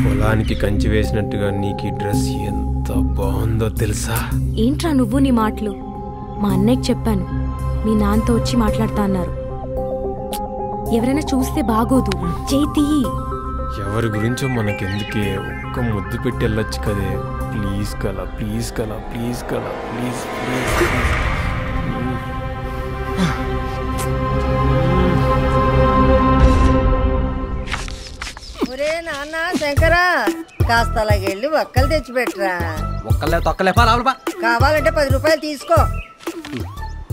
పొలానికి కంచి వేసినట్టుగా నీకు ఈ డ్రెస్ ఎంత బాగుందో తెలుసా? ఏంట్రా నువ్వు నీ మాటలు? మా అన్నయ్యకి చెప్పాను, మీ నాన్నతో వచ్చి మాట్లాడతా అన్నారు. ఎవరైనా చూస్తే బాగోదు, చేతి. ఎవరి గురించో మనకెందుకే, ఒక్క ముద్దు పెట్టి వెళ్ళొచ్చు కదే. ప్లీజ్ కలా, ప్లీజ్ కలా, ప్లీజ్ కలా, ప్లీజ్ ప్లీజ్ ప్లీజ్. ఒరే నాన్న శంకరా, కాస్త అలాగెళ్ళి ఒక్కలు తెచ్చిపెట్టరా. ఒక్కలే తొక్కలే కావాలంటే 10 రూపాయలు తీసుకో.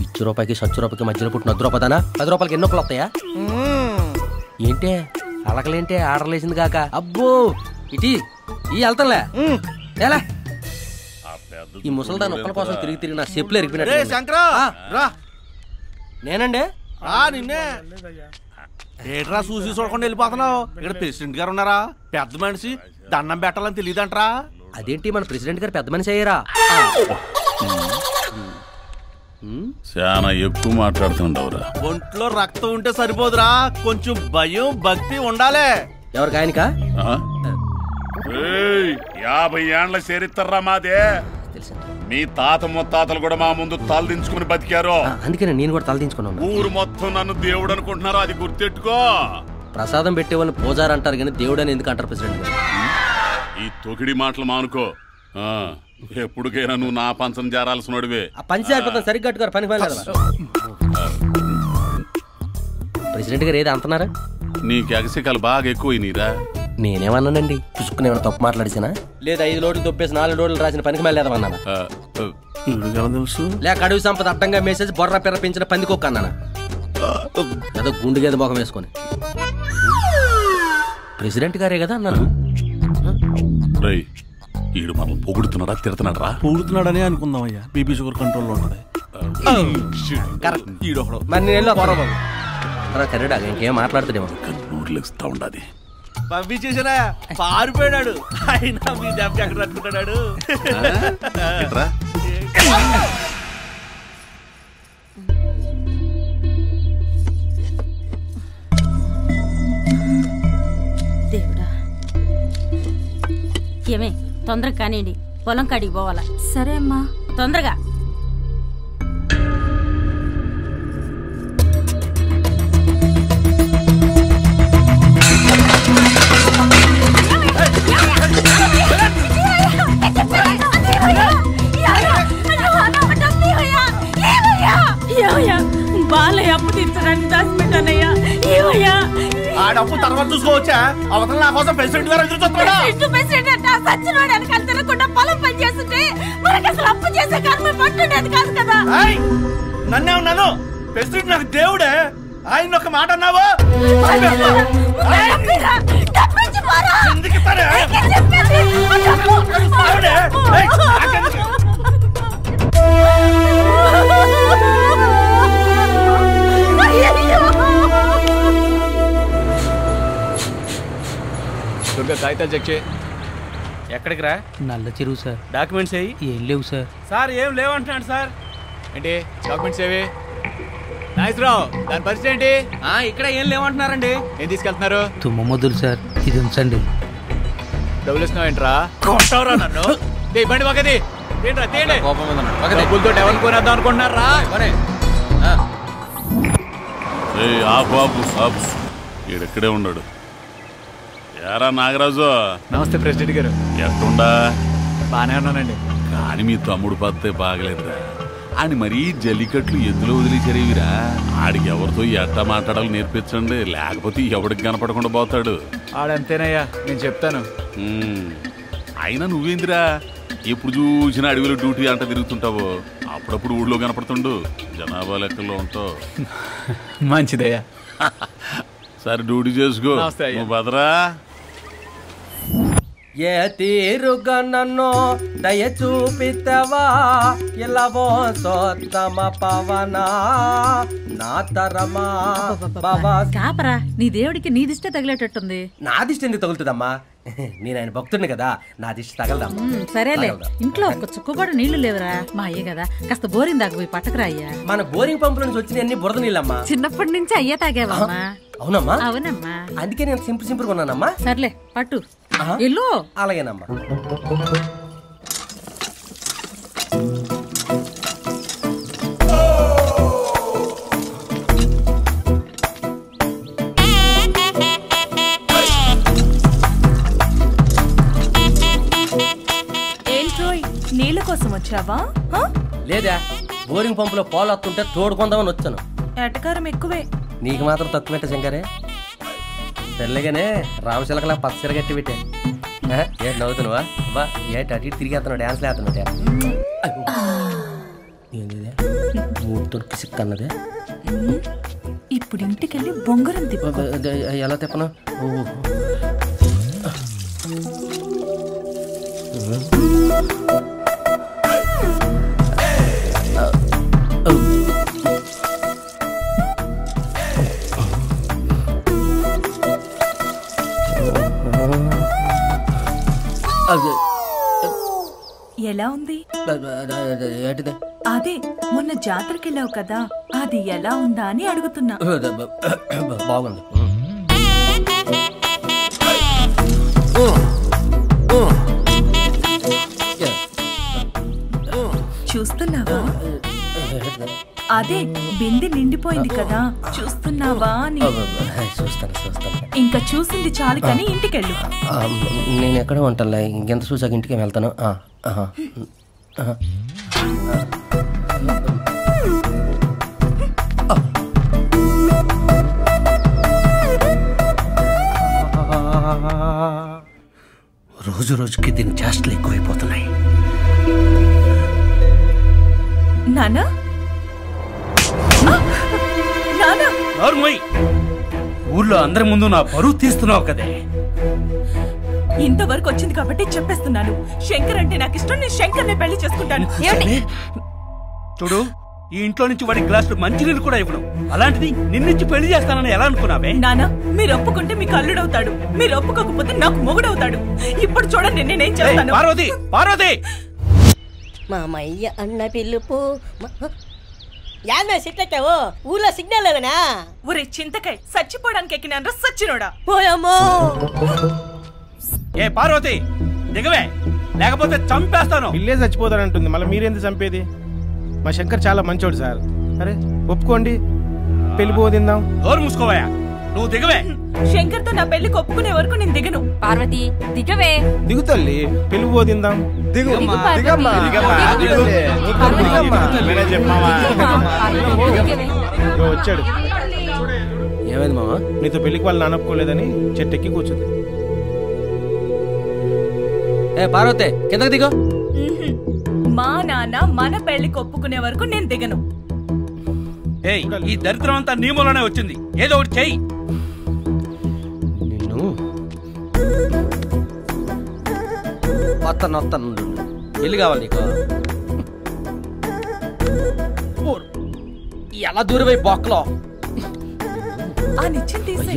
ఇచ్చి రూపాయికి సచ్చు రూపాయికి మధ్యలో పుట్టిన 10 రూపాయనా? 10 రూపాయలకి ఎన్నో ఒక్కలు వస్తాయా? ఏంటే అలకలేంటే ఆర్డర్ వేసింది కాక? అబ్బో ఇటీ ఈ వెళ్తాంలే. ఎలా ఈ ముసల్దాన్ ఒక్కల కోసం తిరిగి తిరిగి నా చెప్పులు ఎరిగిపోయినట్టు. నేనండి నిన్నే ఏట్రా చూసి చూడకుండా వెళ్ళిపోతున్నావు? ఇక్కడ ప్రెసిడెంట్ గారు ఉన్నారా? పెద్ద మనిషి, దండం పెట్టాలని తెలియదంటరా? అదేంటి మన ప్రెసిడెంట్ గారు పెద్ద మనిషి అయ్యారా? చాలా ఎక్కువ మాట్లాడుతుండవురా. ఒంట్లో రక్తం ఉంటే సరిపోదురా, కొంచెం భయం భక్తి ఉండాలే. ఎవరికి ఆయనకా? 50 ఏండ్ల చరిత్రరా మాదే. మీ తాత ముత్తాతలు కూడా మా ముందు తలదించుకుని బతికారు. అందుకనే నేను కూడా తలదించుకున్నాను. ఊరు మొత్తం నన్ను దేవుడు అనుకుంటున్నారు, అది గుర్తెట్టుకో. ప్రసాదం పెట్టే వాళ్ళని పూజారు అంటారు కానీ దేవుడు అని ఎందుకు అంటారు ప్రెసిడెంట్ గారు? ఈ తొకిడి మాటలు మానుకో. ఎప్పుడుకైనా నువ్వు నా పంచం చేరాల్సినోడివే. ఆ పంచి అయిపోతాను సరిగ్గా కట్టుకోరు పనికి వెళ్ళదు. ప్రెసిడెంట్ గారు ఏది అంటున్నారు? నీకు ఎగసికలు బాగా ఎక్కువ నీరా. నేనేమన్నానండి? పుసుకుని ఏమైనా తప్పు మాట్లాడిసినా? లేదా 5 లోడ్లు దొప్పేసి 4 లోడ్లు రాసిన పనికి వెళ్ళేదమన్నానా? తెలుసు లేక అడవి సంపద అడ్డంగా మెసేజ్ బొర్ర పెర్ర పెంచిన పందికొక్క అన్నానా? ఏదో గుండు గేద మొఖం వేసుకొని ప్రెసిడెంట్ గారే కదా అన్నాను. ఈడు మనం పొగుడుతున్నాడా తిడుతున్నాడు రా? పొగుడుతున్నాడని అనుకుందామయ్యా, బీపీ షుగర్ కంట్రోల్లో ఉంటది. మరి నేను వెళ్ళి బాబు కర్రెడా ఇంకేం మాట్లాడుతుండేమో. నోరు లెగుస్తా ఉండాది. పంపించేసారా? పారిపోయాడు. అయినా మీ దెబ్బ ఎక్కడ తట్టుకుంటాడు? దేవుడా, ఏమే తొందరగా కానివ్వండి, పొలం కాడికి పోవాలా. సరే అమ్మా, తొందరగా. బాలయ్య అప్పు తీర్చడానికి దాచిపెట్టానయ్యా. ఏమయ్యా ఆ డబ్బు తర్వాత చూసుకోవచ్చా? అవతల నా కోసం ప్రెసిడెంట్ గారు ఎదురు చూస్తున్నాడా? సచ్చినోడు వెనకాల తినకుండా పొలం పని చేస్తుంటే మనకి అసలు అప్పు చేసే కర్మ పట్టుండేది కాదు కదా. నన్నే ఉన్నాను, ప్రెసిడెంట్ నాకు దేవుడే. ఆయన ఒక మాట అన్నావా? ఎందుకు ఇస్తానే? కాగితాలు చెక్ చేయి. ఎక్కడికి రా? నల్ల చెరువు సార్. డాక్యుమెంట్స్ ఏవి? ఏం లేవు సార్. సార్ ఏం లేవంటున్నాడు సార్. ఏంటి డాక్యుమెంట్స్ ఏవి? నాగేశ్వరరావు, దాని పరిస్థితి ఏంటి? ఇక్కడ ఏం లేవంటున్నారండి. ఏం తీసుకెళ్తున్నారు? తుమ్మ మొదలు సార్, ఇది ఉంచండి. డబ్బులు ఇస్తున్నావు ఏంట్రా? కొట్టవరా నన్ను? బండి ఒకది ఏంట్రా? తేండి. డబ్బులతో ఎవరిని కొనేద్దాం అనుకుంటున్నారా? ఈడెక్కడే ఉన్నాడు. యారా నాగరాజు. నమస్తే ప్రెసిడెంట్ గారు. ఎట్టుండా? బానే ఉన్నానండి. కానీ మీ తమ్ముడు పత్తే బాగలేదురా. అని మరీ జల్లికట్లు ఎద్దులో వదిలేసరేవిరా. ఆడికి ఎవరితో ఎట్టా మాట్లాడాలి నేర్పించండి, లేకపోతే ఎవడికి కనపడకుండా పోతాడు. ఆడంతేనయ్యా, నేను చెప్తాను. అయినా నువ్వేందిరా ఎప్పుడు చూసిన అడవిలో డ్యూటీ అంట తిరుగుతుంటావు, అప్పుడప్పుడు ఊళ్ళో కనపడుతుండు, జనాభా లెక్కల్లో ఉంటావు. మంచిదయ్యా. సరే డ్యూటీ చేసుకో. నువ్వు భద్రా. ఏ తీరుగా నన్ను దయ చూపితవా ఇలావో సోత్తమ పవనా నా తరమా బాబా. కాపరా, నీ దేవుడికి నీ దిష్టే తగిలేటట్టుంది. నా దిష్టి ఎందుకు తగులుతుందమ్మా? నేను ఆయన భక్తుడిని కదా, నా దిష్టి తగలదమ్మా. సరేలే, ఇంట్లో ఒక్క చుక్క కూడా నీళ్లు లేవురా. మా అయ్యే కదా, కాస్త బోరింగ్ దాకా పోయి పట్టకరా అయ్యా. మన బోరింగ్ పంపుల నుంచి వచ్చిన అన్ని బురద నీళ్ళమ్మా. చిన్నప్పటి నుంచి అయ్యే తాగేవమ్మా. అవునమ్మా అవునమ్మా. అందుకే నేను సింపుల్ కొన్నానమ్మా. సర్లే పట్టు ఇల్లు. అలాగేనమ్మా. నీళ్ళ కోసం వచ్చావా? లేదా బోరింగ్ పంపులో పాలు వస్తుంటే తోడుకుందామని వచ్చాను. ఎటకారం ఎక్కువే. నీకు మాత్రం తక్కువేంట శంకరే. తెల్లగానే రామశిలకలా పచ్చరి గట్టి పెట్టా. ఏంటి నవ్వుతున్నావా? బా ఏంటి అటు ఇటు తిరిగేస్తున్నావు, డ్యాన్స్లు వేస్తున్నావు. మూడుతో పిసిక్ అన్నదే. ఇప్పుడు ఇంటికెళ్ళి బొంగరం తిప్పు. ఎలా తిప్పను? ఎలా ఉంది? ఏంటిదే? అదే మొన్న జాతరకి వెళ్ళావు కదా, అది ఎలా ఉందా అని అడుగుతున్నా. బాగుంది. చూస్తున్నావా? అదే బిందె నిండిపోయింది కదా, చూస్తున్నావా అని. చూస్తాను. ఇంకా చూసింది చాలు కానీ ఇంటికెళ్ళు. నేను ఎక్కడ ఉంటానులే, ఇంకెంత చూసాక ఇంటికి వెళ్తాను. రోజు రోజుకి దీని చేష్టలు ఎక్కువైపోతున్నాయి. నానా ఊర్లో అందరి ముందు నా పరువు తీస్తున్నావు కదే. ఇంతవరకు వచ్చింది కాబట్టి చెప్పేస్తున్నాను, శంకర్ అంటే నాకు ఇష్టం, నేను శంకర్ని పెళ్లి చేసుకుంటాను. చూడు, ఈ ఇంట్లో నుంచి వాడి గ్లాసులు మంచినీళ్ళు కూడా ఇవ్వను, అలాంటిది నిన్నిచ్చి పెళ్లి చేస్తానని ఎలా అనుకున్నావే? నానా, మీరు ఒప్పుకుంటే మీకు అల్లుడవుతాడు, మీరు ఒప్పుకోకపోతే నాకు మొగుడవుతాడు. ఇప్పుడు చూడండి నేనేం చేస్తాను. పార్వతి మామయ్య అన్న పిలుపు. యామే సిట్లెట్టావు, ఊర్లో సిగ్నల్ లేదనా? ఒరే చింతకాయ, చచ్చిపోవడానికి ఎక్కినాను సచ్చినోడా. పోయమ్మో. ఏ పార్వతి దిగవే, లేకపోతే చంపేస్తాను. ఇల్లే చచ్చిపోతాడంటుంది, మళ్ళీ మీరెందుకు చంపేది? మా శంకర్ చాలా మంచోడు సార్. అరే ఒప్పుకోండి, పెళ్లి పోదిందాం. డోర్ మూసుకోవయా, నువ్వు దిగవే. శంకర్ తో నా పెళ్లికి ఒప్పుకునే వరకు నేను దిగను. పార్వతి దిగవే. దిగుతల్లి, పెళ్లి పోదిందాం. వచ్చాడు. ఏమైంది మామ? నీతో పెళ్లికి వాళ్ళు నానొప్పుకోలేదని చెట్టెక్కి కూర్చుంది. పార్వతి కిందకి దిగో. మా నాన్న మన పెళ్లికి ఒప్పుకునే వరకు నేను దిగను. ఈ దరిద్రం అంతా నీ మూలనే వచ్చింది, ఏదో ఒకటి చెయ్యి. నిన్ను వస్తాను, పెళ్లి కావాలి నీకు. ఎలా దూరమై బొక్కలో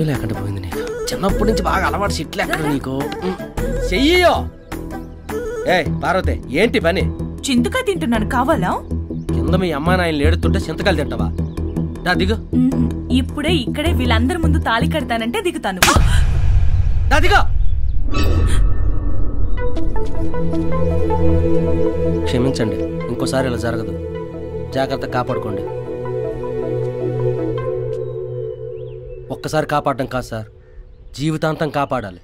లేకుండా పోయింది నీకు. చిన్నప్పటి నుంచి బాగా అలవాటు సిట్లు ఎక్కడ నీకు. చెయ్యో. పార్వతి ఏంటి పని? చింతకాయ తింటున్నాను, కావాలా? కింద మీ అమ్మా నాయన ఏడుతుంటే చింతకాయలు తింటావా? దిగు. ఇప్పుడే ఇక్కడే వీళ్ళందరి ముందు తాళి కడతానంటే దిగుతాను. దిగో. క్షమించండి, ఇంకోసారి ఇలా జరగదు. జాగ్రత్త కాపాడుకోండి. ఒక్కసారి కాపాడడం కాదు సార్, జీవితాంతం కాపాడాలి.